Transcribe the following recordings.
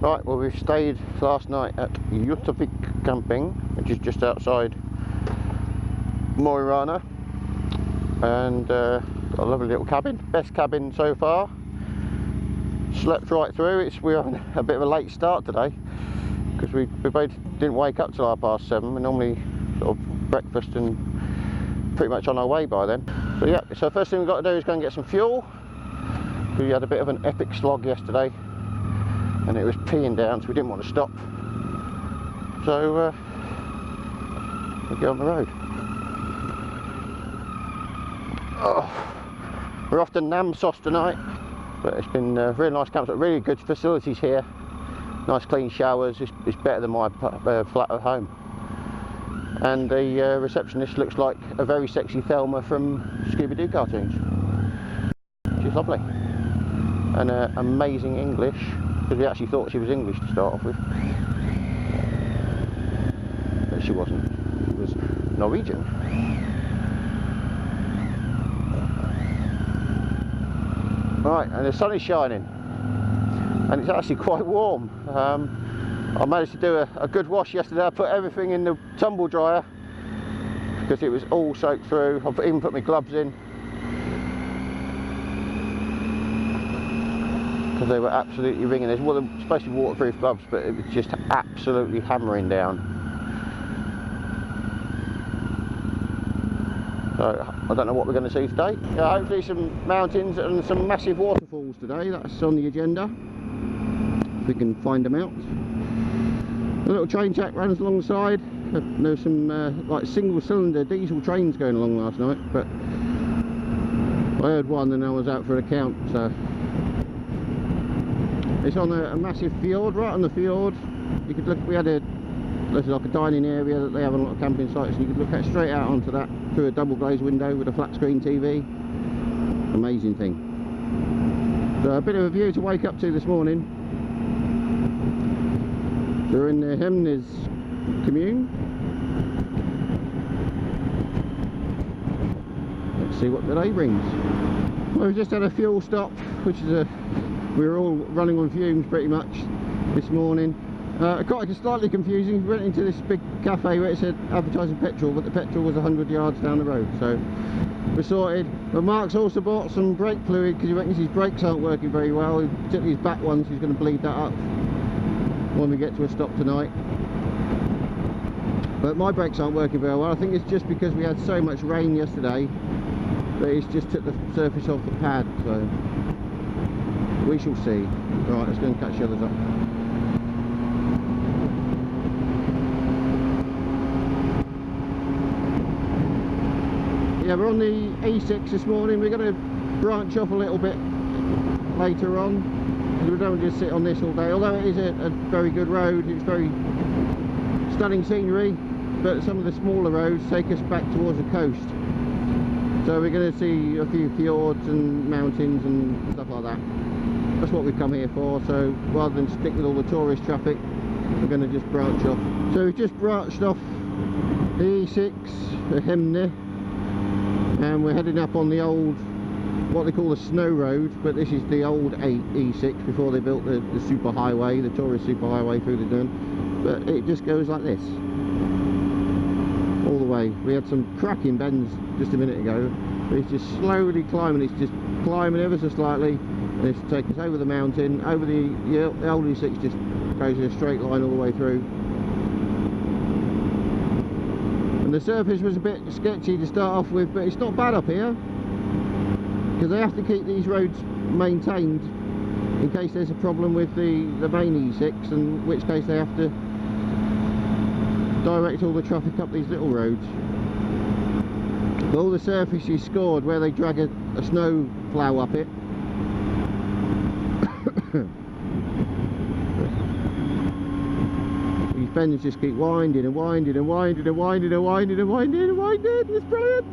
Right, well, we stayed last night at Utavik camping, which is just outside Rana, and got a lovely little cabin, best cabin so far. Slept right through. We're having a bit of a late start today because we both didn't wake up till 7:30. We're normally sort of breakfast and pretty much on our way by then. So yeah, so first thing we've got to do is go and get some fuel. We had a bit of an epic slog yesterday and it was peeing down, so we didn't want to stop. So we'll get on the road. Oh, we're off to Namsos tonight, but it's been a really nice campsite, really good facilities here. Nice clean showers. It's better than my flat at home. And the receptionist looks like a very sexy Thelma from Scooby-Doo cartoons. She's lovely. And amazing English, because we actually thought she was English to start off with. But she wasn't. She was Norwegian. Right, and the sun is shining. And it's actually quite warm. I managed to do a good wash yesterday. I put everything in the tumble dryer because it was all soaked through. I've even put my gloves in because they were absolutely ringing. There's supposed to be waterproof gloves, but it was just absolutely hammering down. So I don't know what we're going to see today. Yeah, hopefully some mountains and some massive waterfalls today. That's on the agenda. If we can find them out. A little train track runs alongside. There's some like single cylinder diesel trains going along last night, but I heard one and I was out for a count. So it's on a massive fjord, right on the fjord. You could look. There's like a dining area that they have on a lot of camping sites, and you could look out straight out onto that through a double glazed window with a flat screen TV. Amazing thing. So a bit of a view to wake up to this morning. We're in the Hemnes commune. Let's see what the day brings. Well, we've just had a fuel stop, which is we were all running on fumes pretty much this morning. Quite slightly confusing. We went into this big cafe where it said advertising petrol, but the petrol was 100 yards down the road, so we're sorted. But Mark's also bought some brake fluid because he reckons his brakes aren't working very well, particularly his back ones. He's going to bleed that up when we get to a stop tonight. But my brakes aren't working very well. I think it's just because we had so much rain yesterday that it's just took the surface off the pad, so we shall see. Right, let's go and catch the others up. Yeah, we're on the E6 this morning. We're going to branch off a little bit later on. We don't just sit on this all day, although it is a very good road. It's very stunning scenery, but some of the smaller roads take us back towards the coast, so we're going to see a few fjords and mountains and stuff like that. That's what we've come here for. So rather than stick with all the tourist traffic, we're going to just branch off. So we've just branched off the E6, the Hemne, and we're heading up on the old, what they call the snow road, but this is the old E6 before they built the super highway, the tourist super highway through the Dun. But it just goes like this all the way. We had some cracking bends just a minute ago, but it's just slowly climbing. It's just climbing ever so slightly, and it's to take us over the mountain, over the old E6 just goes in a straight line all the way through. And the surface was a bit sketchy to start off with, but it's not bad up here, because they have to keep these roads maintained in case there's a problem with the main E6, in which case they have to direct all the traffic up these little roads. But all the surface is scored where they drag a snow plough up it. These bends just keep winding and winding and winding and winding and winding and winding and winding. It's brilliant!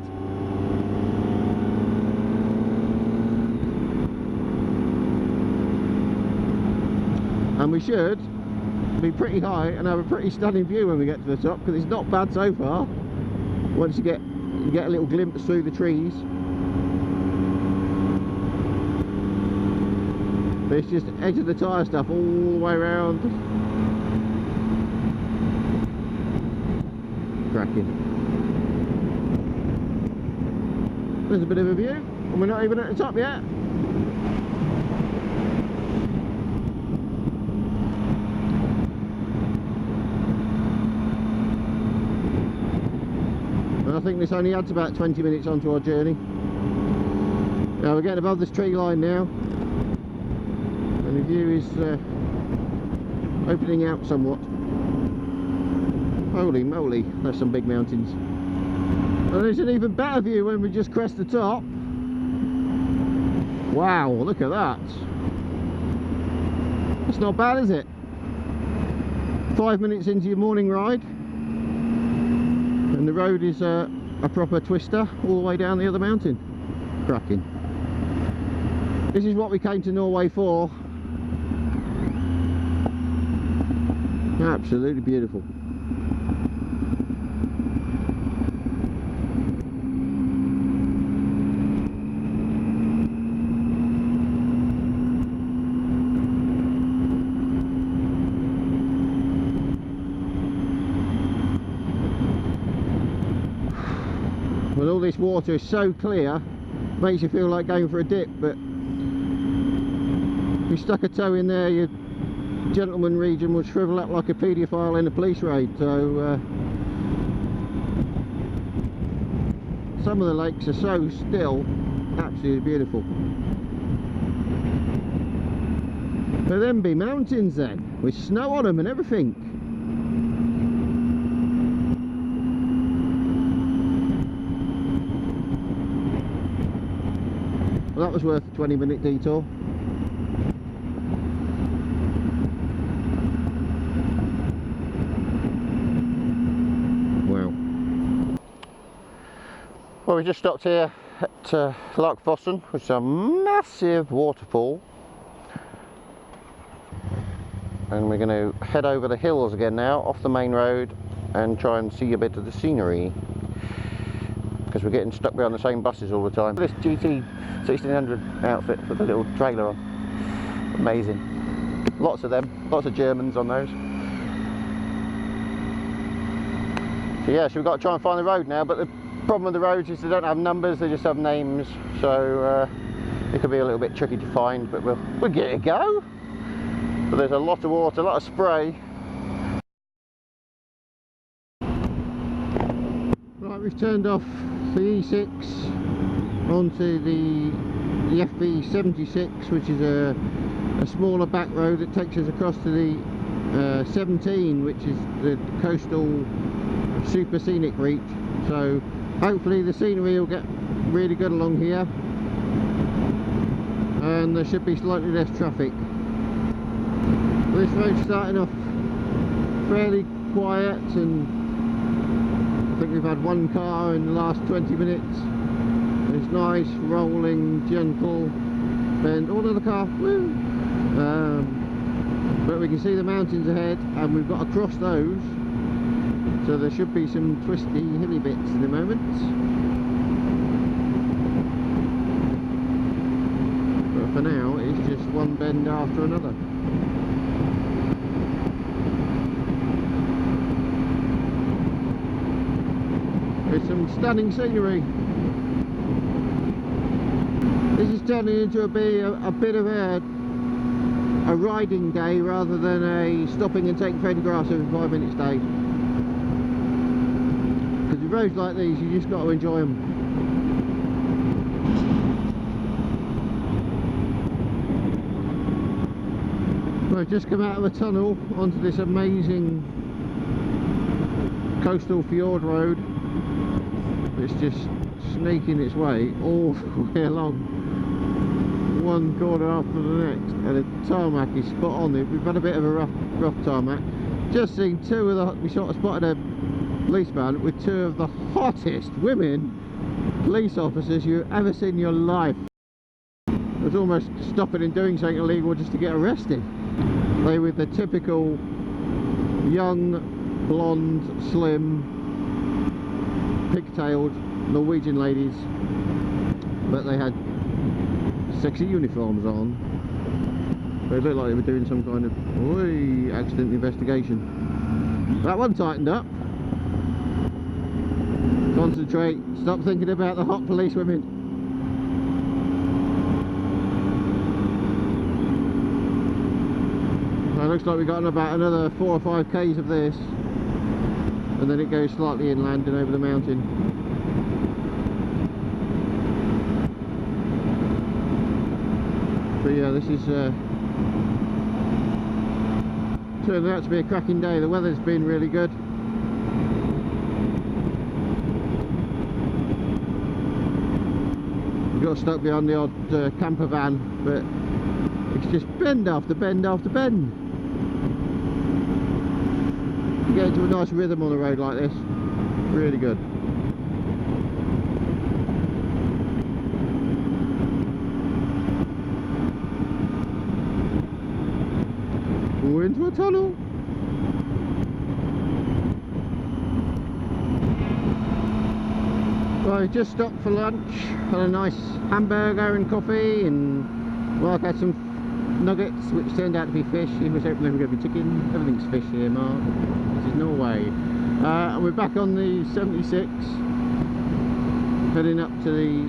And we should be pretty high and have a pretty stunning view when we get to the top, because it's not bad so far. Once you get a little glimpse through the trees. But it's just edge of the tyre stuff all the way around. Cracking. There's a bit of a view, and we're not even at the top yet. And I think this only adds about 20 minutes onto our journey. Now we're getting above this tree line now, and the view is opening out somewhat. Holy moly, there's some big mountains. And there's an even better view when we just crest the top. Wow, look at that. That's not bad, is it? 5 minutes into your morning ride, and the road is a proper twister all the way down the other mountain. Cracking. This is what we came to Norway for. Absolutely beautiful. Well, all this water is so clear, makes you feel like going for a dip, but if you stuck a toe in there, your gentleman region would shrivel up like a paedophile in a police raid. So some of the lakes are so still, absolutely beautiful. But then be mountains then, with snow on them and everything. Well, that was worth a 20-minute detour. Well, we just stopped here at Larkfossen, which is a massive waterfall, and we're going to head over the hills again now, off the main road, and try and see a bit of the scenery, because we're getting stuck behind the same buses all the time. This GT 1600 outfit with the little trailer on, amazing. Lots of them, lots of Germans on those. So yeah, so we've got to try and find the road now, but the problem with the roads is they don't have numbers, they just have names, so it could be a little bit tricky to find, but we'll give it a go. But there's a lot of water, a lot of spray. Right, we've turned off the E6 onto the FB76, which is a smaller back road that takes us across to the 17, which is the coastal super scenic reach. So hopefully the scenery will get really good along here, and there should be slightly less traffic. This road's starting off fairly quiet, and I think we've had one car in the last 20 minutes. It's nice, rolling, gentle bend. Oh, another car, woo! But we can see the mountains ahead, and we've got to cross those. So there should be some twisty, hilly bits in a moment. But for now, it's just one bend after another. There's some stunning scenery. This is turning into a bit of a riding day rather than a stopping and taking photographs every 5 minutes day. Roads like these, you just got to enjoy them. Well, I've just come out of a tunnel onto this amazing coastal fjord road. It's just snaking its way all the way along, one corner after the next, and the tarmac is spot on. We've had a bit of a rough tarmac. Just seen we sort of spotted a policeman with two of the hottest women police officers you've ever seen in your life. It was almost stopping and doing something illegal just to get arrested. They were the typical young, blonde, slim, pigtailed Norwegian ladies, but they had sexy uniforms on. They look like they were doing some kind of accident investigation. That one tightened up. Concentrate, stop thinking about the hot police women. So it looks like we've got about another 4 or 5 k's of this, and then it goes slightly inland and over the mountain. But yeah, this is turned out to be a cracking day. The weather's been really good. We got stuck behind the odd camper van, but it's just bend after bend after bend. You get into a nice rhythm on a road like this. Really good. We're into a tunnel. Right, just stopped for lunch. Had a nice hamburger and coffee, and Mark had some nuggets, which turned out to be fish. He was hoping they were going to be chicken. Everything's fish here, Mark. This is Norway. And we're back on the 76, heading up to the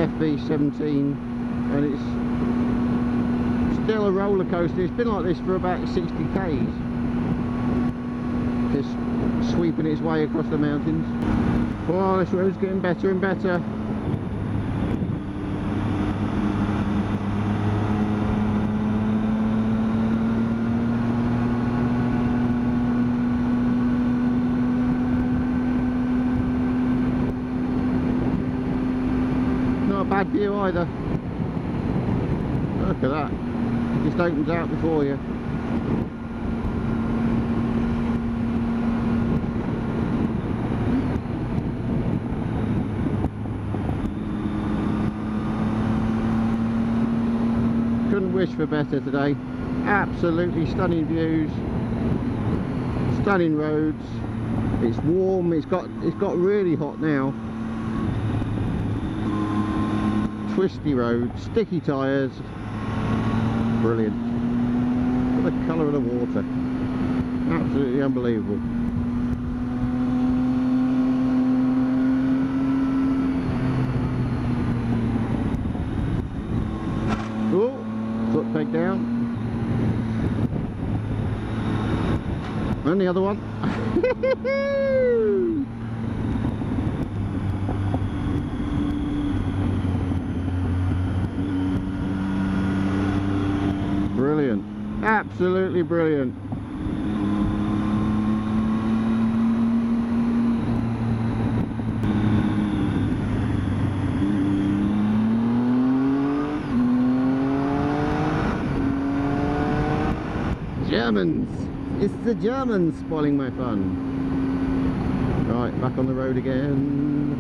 FV17, and it's still a roller coaster. It's been like this for about 60 k's, just sweeping its way across the mountains. Oh, this road's getting better and better. Not a bad view either. Look at that. It just opens out before you. Couldn't wish for better today. Absolutely stunning views, stunning roads. It's warm. It's got really hot now. Twisty roads, sticky tyres. Brilliant. Look at the colour of the water. Absolutely unbelievable. Oh, foot peg down. And the other one. Brilliant. Absolutely brilliant. Germans! It's the Germans spoiling my fun. Right, back on the road again.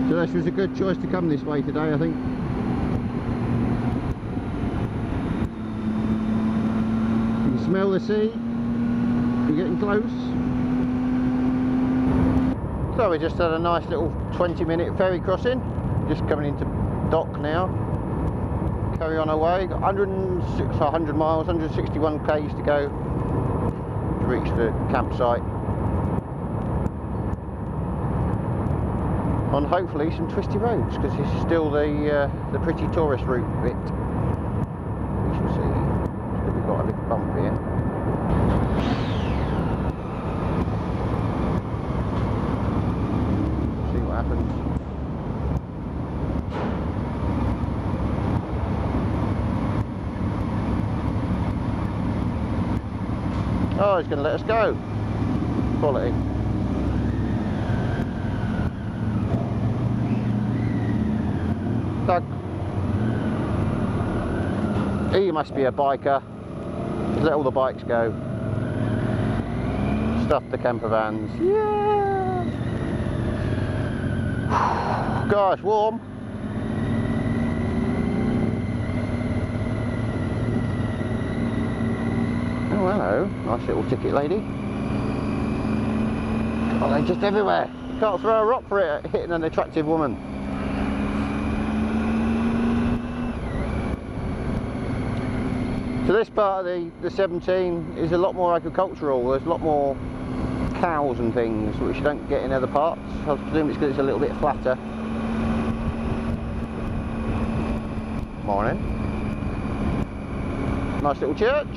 So this was a good choice to come this way today, I think. You can smell the sea. You're getting close. So we just had a nice little 20-minute ferry crossing, just coming into dock now. Carry on our way, got 100 miles, 161 k's to go to reach the campsite. On hopefully some twisty roads, because this is still the pretty tourist route bit. We shall see. We've got a little bump here. Happens. Oh, he's going to let us go. Quality. Doug. He must be a biker. Just let all the bikes go. Stuff the camper vans. Yeah. Gosh, warm. Oh, hello. Nice little ticket lady. Oh, they're just everywhere. You can't throw a rock for it hitting an attractive woman. So this part of the 17 is a lot more agricultural. There's a lot more cows and things which you don't get in other parts. I presume it's because it's a little bit flatter. Morning. Nice little church.